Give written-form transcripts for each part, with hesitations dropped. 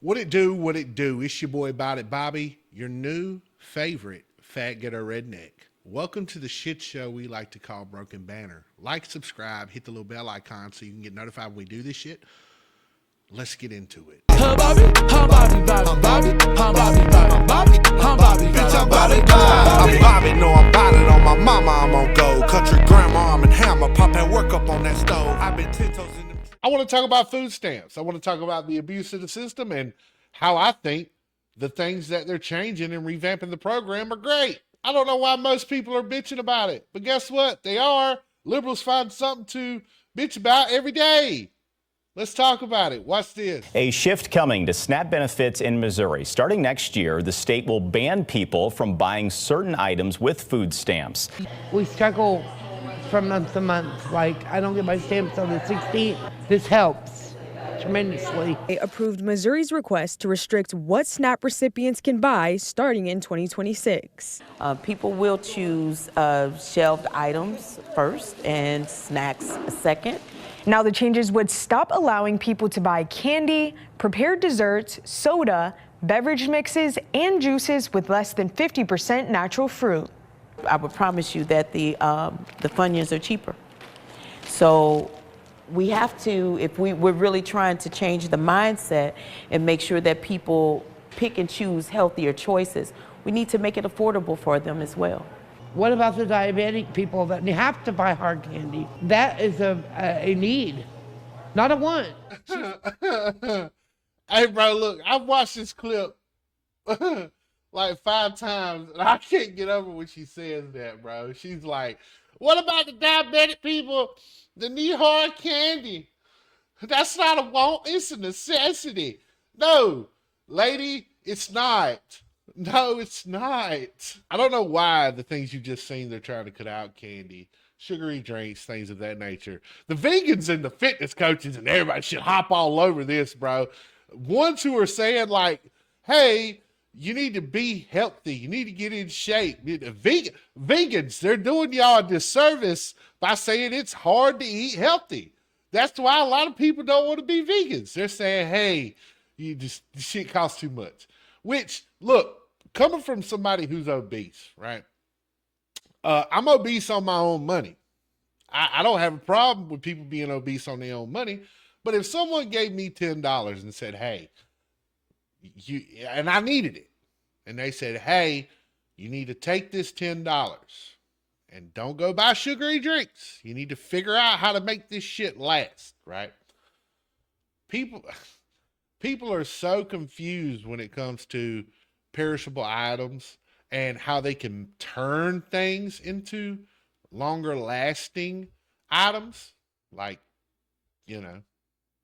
What it do, what it do? It's your boy About It Bobby, your new favorite fat getter redneck. Welcome to the shit show we like to call Broken Banner. Like, subscribe, hit the little bell icon so you can get notified when we do this shit. Let's get into it. Bitch, I'm Bobby, know I'm bout it on my mama, I'm on go. Country grandma, I'm in hammer, pop that work up on that stove. I've been 10 toes in the... I want to talk about food stamps. I want to talk about the abuse of the system and how I think the things that they're changing and revamping the program are great. I don't know why most people are bitching about it, but guess what? They are. Liberals find something to bitch about every day. Let's talk about it. Watch this. A shift coming to SNAP benefits in Missouri. Starting next year, the state will ban people from buying certain items with food stamps. We struggle from month to month. Like, I don't get my stamps on the 16th. This helps tremendously. They approved Missouri's request to restrict what SNAP recipients can buy starting in 2026. People will choose shelved items first and snacks second. Now the changes would stop allowing people to buy candy, prepared desserts, soda, beverage mixes, and juices with less than 50% natural fruit. I would promise you that the Funyuns are cheaper. So we have to, if we're really trying to change the mindset and make sure that people pick and choose healthier choices, we need to make it affordable for them as well. What about the diabetic people that have to buy hard candy? That is a need, not a want. Hey, bro, look, I've watched this clip like 5 times, and I can't get over when she says that, bro. She's like, what about the diabetic people that need hard candy? That's not a want, it's a necessity. No, lady, it's not. No, it's not. I don't know why the things you just seen, they're trying to cut out candy, sugary drinks, things of that nature. The vegans and the fitness coaches and everybody should hop all over this, bro. Ones who are saying like, hey, you need to be healthy. You need to get in shape. Vegans, they're doing y'all a disservice by saying it's hard to eat healthy. That's why a lot of people don't want to be vegans. They're saying, hey, this shit costs too much. Which, look, coming from somebody who's obese, right? I'm obese on my own money. I don't have a problem with people being obese on their own money. But if someone gave me $10 and said, hey, and I needed it, and they said, hey, you need to take this $10 and don't go buy sugary drinks. You need to figure out how to make this shit last, right? People are so confused when it comes to perishable items and how they can turn things into longer lasting items, like,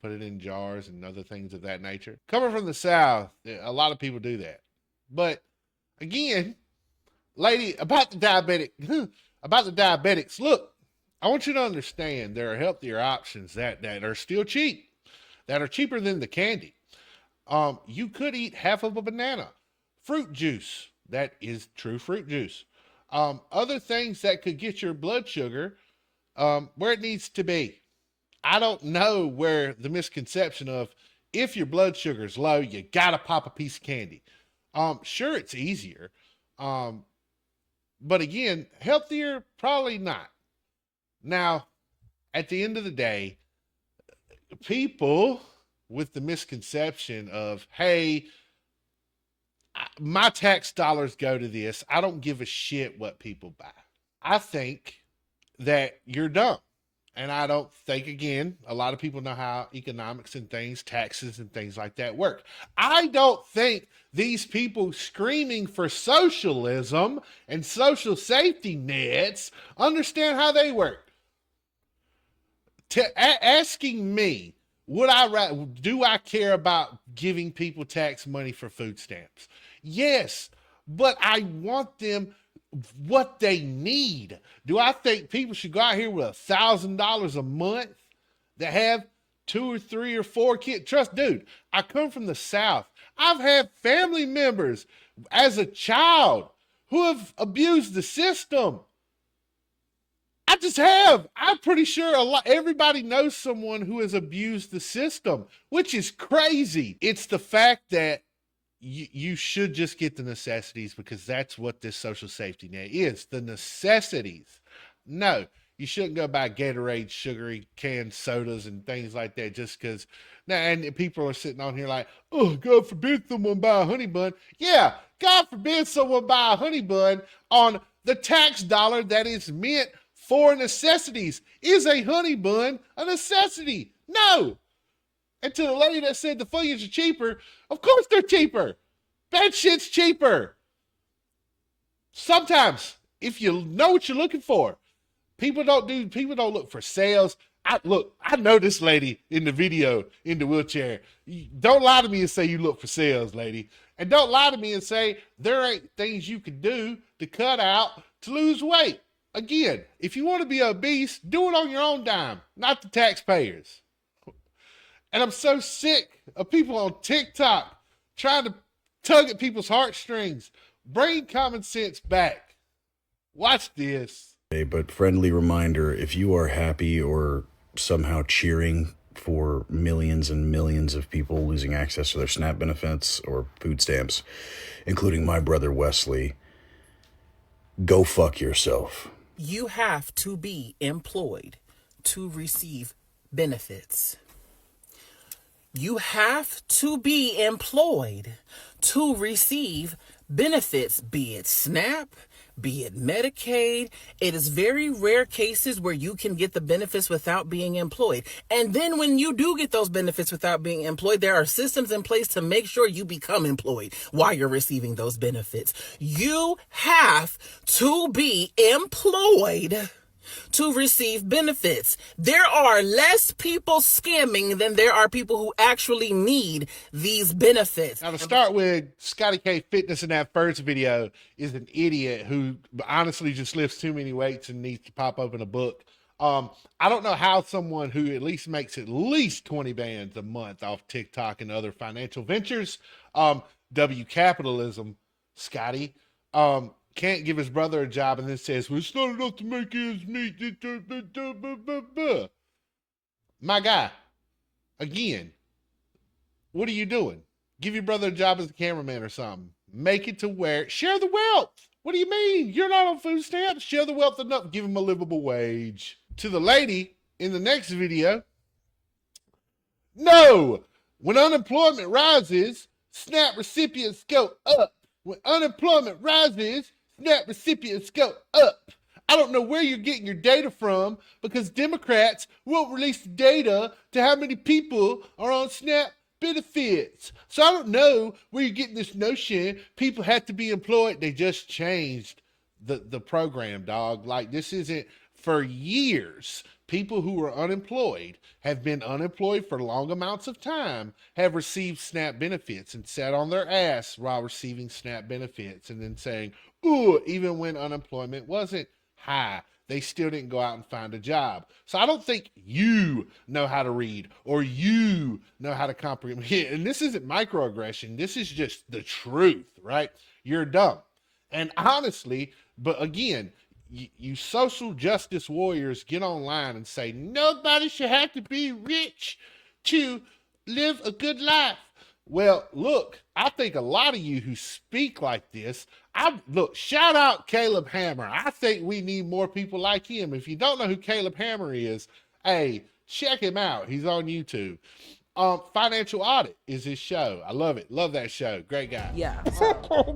put it in jars and other things of that nature. Coming from the South, a lot of people do that. But again, lady, about the diabetics, look, I want you to understand there are healthier options that are still cheap, that are cheaper than the candy. You could eat half of a banana. Fruit juice, that is true fruit juice. Other things that could get your blood sugar where it needs to be. I don't know where the misconception of if your blood sugar is low, you gotta pop a piece of candy. Sure, it's easier. But again, healthier, probably not. Now, at the end of the day, people with the misconception of, hey, my tax dollars go to this, I don't give a shit what people buy. I think that you're dumb. And I don't think, again, a lot of people know how economics and things, taxes and things like that work. I don't think these people screaming for socialism and social safety nets understand how they work. Asking me, do I care about giving people tax money for food stamps? Yes, but I want them what they need. Do I think people should go out here with $1,000 a month that have 2 or 3 or 4 kids? Trust, dude, I come from the South. I've had family members as a child who have abused the system. I just have. I'm pretty sure everybody knows someone who has abused the system, which is crazy. It's the fact that you should just get the necessities because that's what this social safety net is, the necessities. No, you shouldn't go buy Gatorade, sugary canned sodas and things like that just because. Now, and people are sitting on here like, oh, God forbid someone buy a honey bun. Yeah, God forbid someone buy a honey bun on the tax dollar that is meant for necessities. Is a honey bun a necessity? No. And to the lady that said the Funyuns are cheaper, of course they're cheaper. That shit's cheaper. Sometimes, if you know what you're looking for, people don't look for sales. I know this lady in the video in the wheelchair. Don't lie to me and say you look for sales, lady. And don't lie to me and say there ain't things you can do to cut out to lose weight. Again, if you want to be obese, do it on your own dime, not the taxpayers. And I'm so sick of people on TikTok trying to tug at people's heartstrings. Bring common sense back. Watch this. But friendly reminder, if you are happy or somehow cheering for millions and millions of people losing access to their SNAP benefits or food stamps, including my brother Wesley, go fuck yourself. You have to be employed to receive benefits. You have to be employed to receive benefits, be it SNAP, be it Medicaid. It is very rare cases where you can get the benefits without being employed. And then when you do get those benefits without being employed, there are systems in place to make sure you become employed while you're receiving those benefits. You have to be employed to receive benefits. There are less people scamming than there are people who actually need these benefits. Now, to start with, Scotty K Fitness in that first video is an idiot who honestly just lifts too many weights and needs to pop open a book. I don't know how someone who at least makes at least 20 bands a month off TikTok and other financial ventures, W capitalism, Scotty, can't give his brother a job and then says, well, it's not enough to make ends meet. My guy, again, what are you doing? Give your brother a job as a cameraman or something. Make it to where, share the wealth. What do you mean? You're not on food stamps. Share the wealth enough. Give him a livable wage. To the lady in the next video, no, when unemployment rises, SNAP recipients go up. When unemployment rises, SNAP recipients go up. I don't know where you're getting your data from because Democrats won't release the data to how many people are on SNAP benefits. So I don't know where you're getting this notion people have to be employed. They just changed the program, dog. Like, this isn't for years. People who are unemployed have been unemployed for long amounts of time, have received SNAP benefits and sat on their ass while receiving SNAP benefits and then saying, ooh, even when unemployment wasn't high, they still didn't go out and find a job. So I don't think you know how to read or you know how to comprehend. And this isn't microaggression. This is just the truth, right? You're dumb. And honestly, but again, you social justice warriors get online and say nobody should have to be rich to live a good life. Well, look, I think a lot of you who speak like this, shout out Caleb Hammer. I think we need more people like him. If you don't know who Caleb Hammer is, hey, check him out. He's on YouTube. Financial Audit is his show. I love it. Love that show. Great guy. Yeah.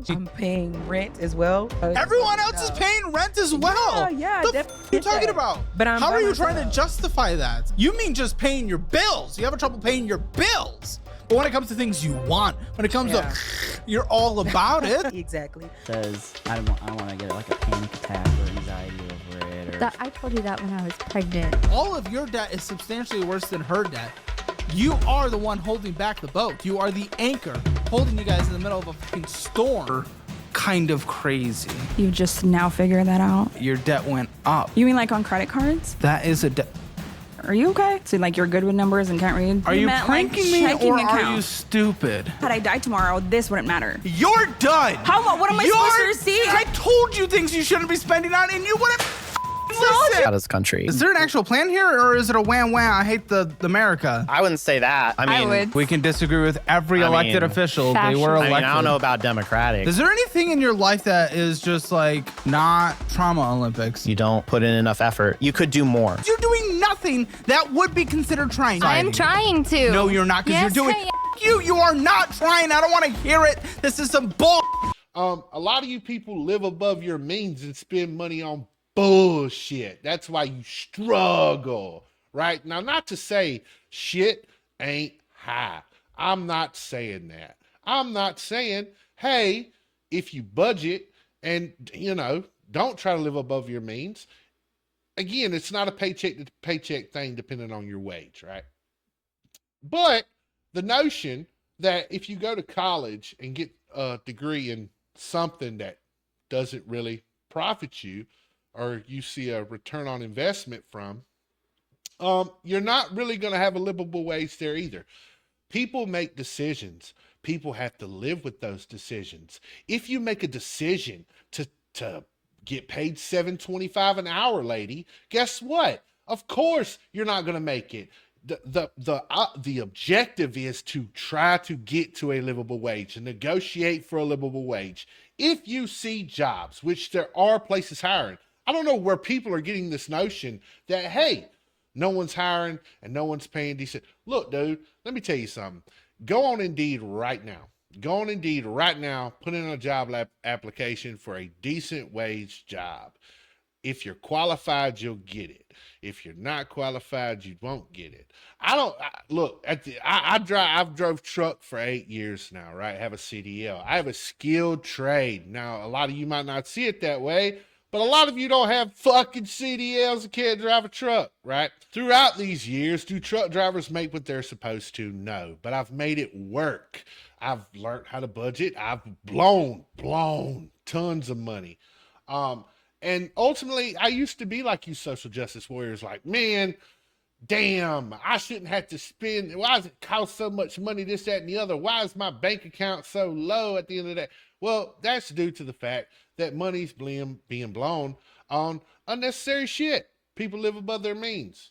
I'm paying rent as well. Everyone else is paying rent as well. Yeah, what the f are you talking about? But how are you trying to justify that? You mean just paying your bills? You have trouble paying your bills. But when it comes to things you want, when it comes to, you're all about it. Exactly. Says I don't want to get like a panic attack or anxiety over it. Or... I told you that when I was pregnant. All of your debt is substantially worse than her debt. You are the one holding back the boat. You are the anchor holding you guys in the middle of a fucking storm. Kind of crazy. You just now figure that out? Your debt went up. You mean like on credit cards? That is a debt. Are you okay? So like you're good with numbers and can't read? Are you pranking me or are you stupid? Had I died tomorrow, this wouldn't matter. You're done. How? What am I supposed to receive? I told you things you shouldn't be spending on and you wouldn't Listen, out of this country. is there an actual plan here, or is it a wham wham? I hate the America. I wouldn't say that. I mean, We can disagree with every elected official. They were elected. I don't know about Democratic. Is there anything in your life that is just like not trauma Olympics? You don't put in enough effort. You could do more. You're doing nothing that would be considered trying. I'm trying to. No, you're not, because Yes, you're doing you. You are not trying. I don't want to hear it. This is some bull. A lot of you people live above your means and spend money on bullshit. That's why you struggle, right? Now, not to say shit ain't high. I'm not saying that. I'm not saying, hey, if you budget and, you know, don't try to live above your means. Again, it's not a paycheck to paycheck thing depending on your wage, right? But the notion that if you go to college and get a degree in something that doesn't really profit you, or you see a return on investment from, you're not really going to have a livable wage there either. People make decisions. People have to live with those decisions. If you make a decision to get paid $7.25 an hour, lady, guess what? Of course, you're not going to make it. The objective is to try to get to a livable wage and negotiate for a livable wage. If you see jobs, which there are places hiring, I don't know where people are getting this notion that, hey, no one's hiring and no one's paying decent. Look, dude, let me tell you something. Go on Indeed right now. Go on Indeed right now. Put in a job application for a decent wage job. If you're qualified, you'll get it. If you're not qualified, you won't get it. I've drove truck for 8 years now, right? I have a CDL. I have a skilled trade. Now, a lot of you might not see it that way, but a lot of you don't have fucking CDLs and can't drive a truck, right? Throughout these years, do truck drivers make what they're supposed to? No, but I've made it work. I've learned how to budget. I've blown tons of money. And ultimately, I used to be like you social justice warriors, like, man, damn, I shouldn't have to spend. Why does it cost so much money, this, that, and the other? Why is my bank account so low at the end of the day? Well, that's due to the fact that money's being blown on unnecessary shit. People live above their means.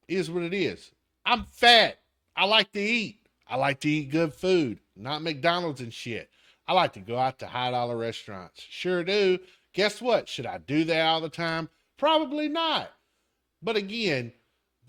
Is what it is. I'm fat. I like to eat. I like to eat good food, not McDonald's and shit. I like to go out to high-dollar restaurants. Sure do. Guess what? Should I do that all the time? Probably not. But again,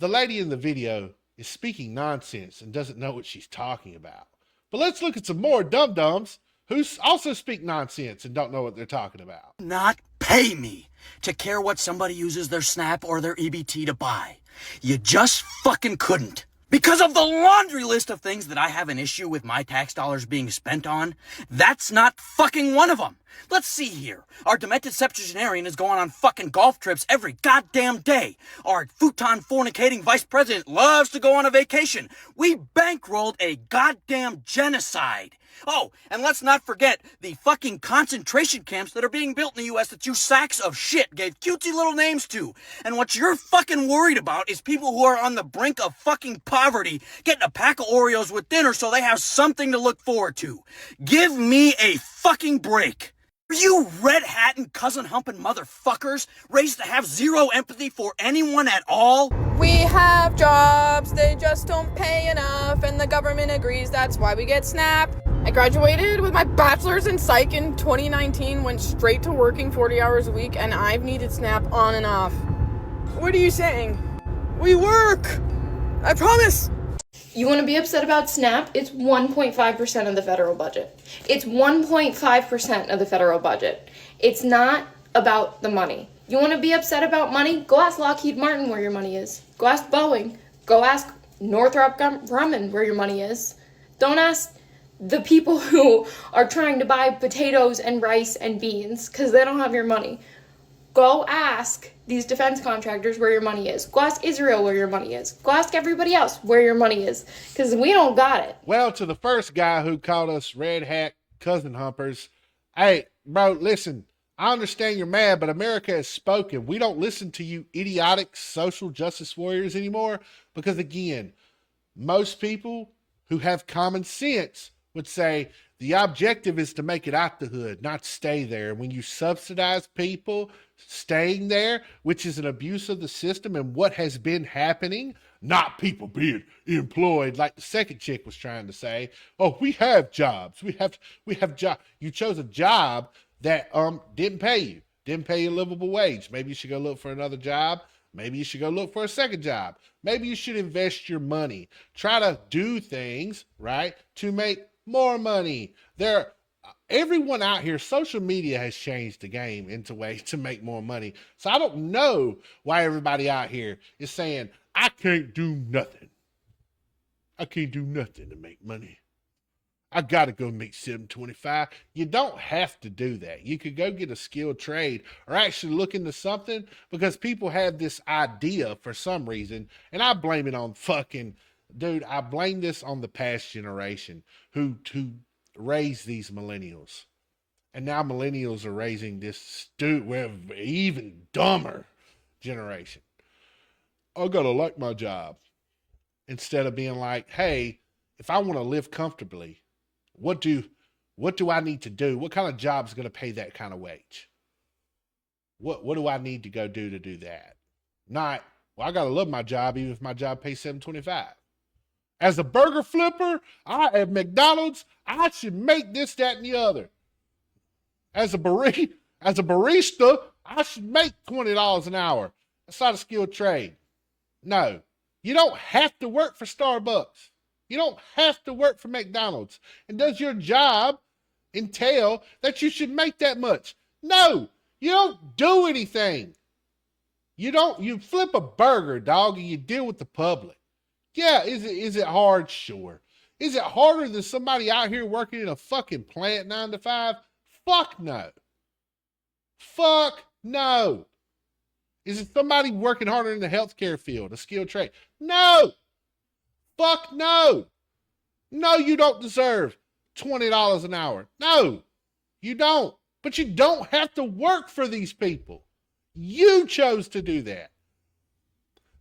the lady in the video is speaking nonsense and doesn't know what she's talking about. But let's look at some more dum-dums who also speak nonsense and don't know what they're talking about. Not pay me to care what somebody uses their SNAP or their EBT to buy. You just fucking couldn't. Because of the laundry list of things that I have an issue with my tax dollars being spent on, that's not fucking one of them. Let's see here. Our demented septuagenarian is going on fucking golf trips every goddamn day. Our futon fornicating vice president loves to go on a vacation. We bankrolled a goddamn genocide. Oh, and let's not forget the fucking concentration camps that are being built in the U.S. that you sacks of shit gave cutesy little names to. And what you're fucking worried about is people who are on the brink of fucking poverty getting a pack of Oreos with dinner so they have something to look forward to. Give me a fucking break. Are you red hat and cousin humping motherfuckers raised to have zero empathy for anyone at all? We have jobs, they just don't pay enough, and the government agrees that's why we get SNAP. I graduated with my bachelor's in psych in 2019, went straight to working 40 hours a week, and I've needed SNAP on and off. What are you saying? We work! I promise! You want to be upset about SNAP? It's 1.5% of the federal budget. It's 1.5% of the federal budget. It's not about the money. You want to be upset about money? Go ask Lockheed Martin where your money is. Go ask Boeing. Go ask Northrop Grumman where your money is. Don't ask the people who are trying to buy potatoes and rice and beans because they don't have your money. Go ask these defense contractors where your money is. Go ask Israel where your money is. Go ask everybody else where your money is, because we don't got it. Well, to the first guy who called us red hat cousin humpers, hey, bro, listen, I understand you're mad, but America has spoken. We don't listen to you idiotic social justice warriors anymore, because again, most people who have common sense would say The objective is to make it out the hood, not stay there. When you subsidize people staying there, which is an abuse of the system and what has been happening, not people being employed, like the second chick was trying to say. Oh, we have jobs. We have job. You chose a job that didn't pay you, didn't pay you a livable wage. Maybe you should go look for another job. Maybe you should go look for a second job. Maybe you should invest your money. Try to do things, right, to make more money. Everyone out here, social media has changed the game into ways to make more money. So I don't know why everybody out here is saying, I can't do nothing. I can't do nothing to make money. I gotta go make $7.25. You don't have to do that. You could go get a skilled trade or actually look into something, because people have this idea for some reason, and I blame it on I blame this on the past generation who raised these millennials. And now millennials are raising this even dumber generation. I gotta like my job. Instead of being like, hey, if I want to live comfortably, what do I need to do? What kind of job is going to pay that kind of wage? What do I need to go do to do that? Not, well, I got to love my job even if my job pays $7.25. As a burger flipper, at McDonald's, I should make this, that, and the other. As a barista, I should make $20 an hour. That's not a skilled trade. No, you don't have to work for Starbucks. You don't have to work for McDonald's. And does your job entail that you should make that much? No, you don't do anything. You flip a burger, dog, and you deal with the public. Yeah, is it hard? Sure. Is it harder than somebody out here working in a fucking plant 9 to 5? Fuck no. Fuck no. Is it somebody working harder in the healthcare field, a skilled trade? No. Fuck no. No, you don't deserve $20 an hour. No, you don't. But you don't have to work for these people. You chose to do that.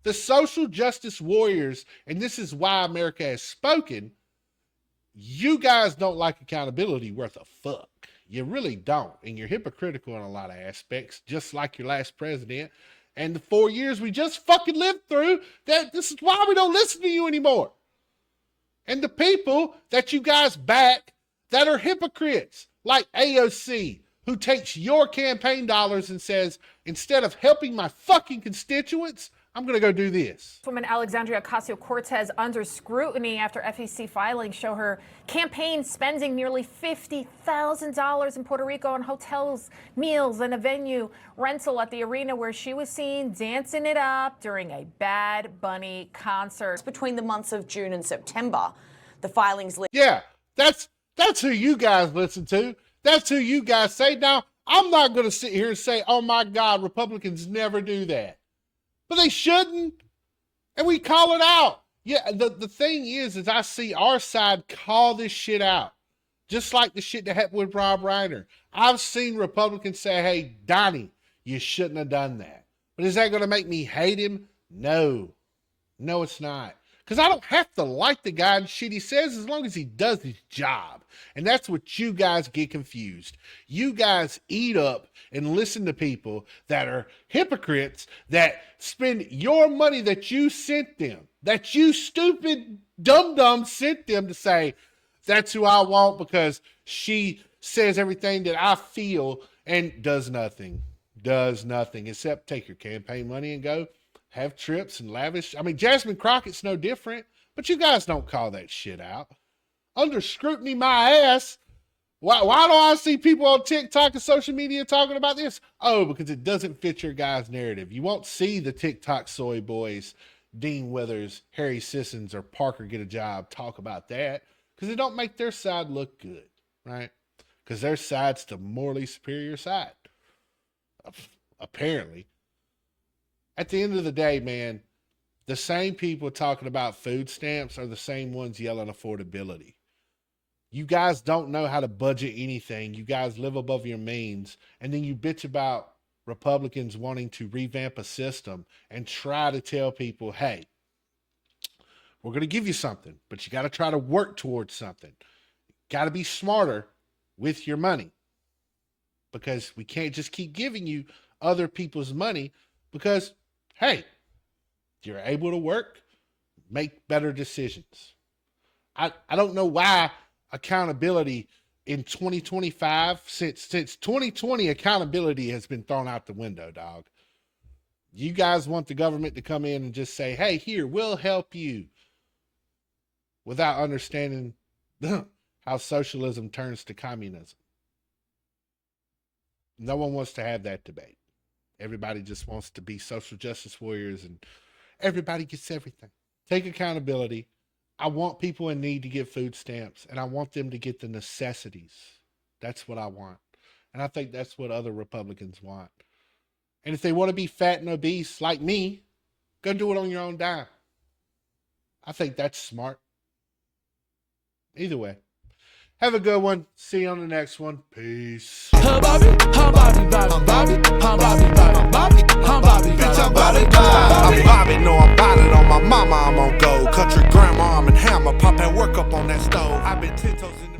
The social justice warriors, and this is why America has spoken, you guys don't like accountability worth a fuck. You really don't. And you're hypocritical in a lot of aspects, just like your last president. And the 4 years we just fucking lived through, this is why we don't listen to you anymore. And the people that you guys back that are hypocrites, like AOC, who takes your campaign dollars and says, instead of helping my fucking constituents, I'm going to go do this. Woman Alexandria Ocasio-Cortez under scrutiny after FEC filings show her campaign spending nearly $50,000 in Puerto Rico on hotels, meals, and a venue rental at the arena where she was seen dancing it up during a Bad Bunny concert. Between the months of June and September, the filings... Yeah, that's who you guys listen to. That's who you guys say. Now, I'm not going to sit here and say, oh my God, Republicans never do that. But they shouldn't. And we call it out. Yeah, the thing is I see our side call this shit out. Just like the shit that happened with Rob Reiner. I've seen Republicans say, hey, Donnie, you shouldn't have done that. But is that going to make me hate him? No. No, it's not. Because I don't have to like the guy and shit he says as long as he does his job. And that's what you guys get confused. You guys eat up and listen to people that are hypocrites that spend your money that you sent them, that you stupid dum-dum sent them to say, that's who I want because she says everything that I feel and does nothing except take your campaign money and go have trips and lavish. I mean, Jasmine Crockett's no different, but you guys don't call that shit out. Under scrutiny, my ass. Why do I see people on TikTok and social media talking about this? Oh, because it doesn't fit your guys' narrative. You won't see the TikTok soy boys, Dean Withers, Harry Sissons, or Parker Get a Job talk about that because it don't make their side look good, right? Because their side's the morally superior side, apparently. At the end of the day, man, the same people talking about food stamps are the same ones yelling affordability. You guys don't know how to budget anything. You guys live above your means. And then you bitch about Republicans wanting to revamp a system and try to tell people, hey, we're going to give you something, but you got to try to work towards something. got to be smarter with your money, because we can't just keep giving you other people's money, because, hey, you're able to work, make better decisions. I don't know why accountability in 2025, since 2020, accountability has been thrown out the window, dog. You guys want the government to come in and just say, hey, here, we'll help you, without understanding how socialism turns to communism. No one wants to have that debate. Everybody just wants to be social justice warriors and everybody gets everything. Take accountability. I want people in need to get food stamps, and I want them to get the necessities. That's what I want. And I think that's what other Republicans want. And if they want to be fat and obese like me, go do it on your own dime. I think that's smart. Either way, have a good one. See you on the next one. Peace. I'm Bobby. No, I'm bottled on my mama. I'm on gold. Country grandma, I'm in hammer. Pop and work up on that stove. I've been 10 toes in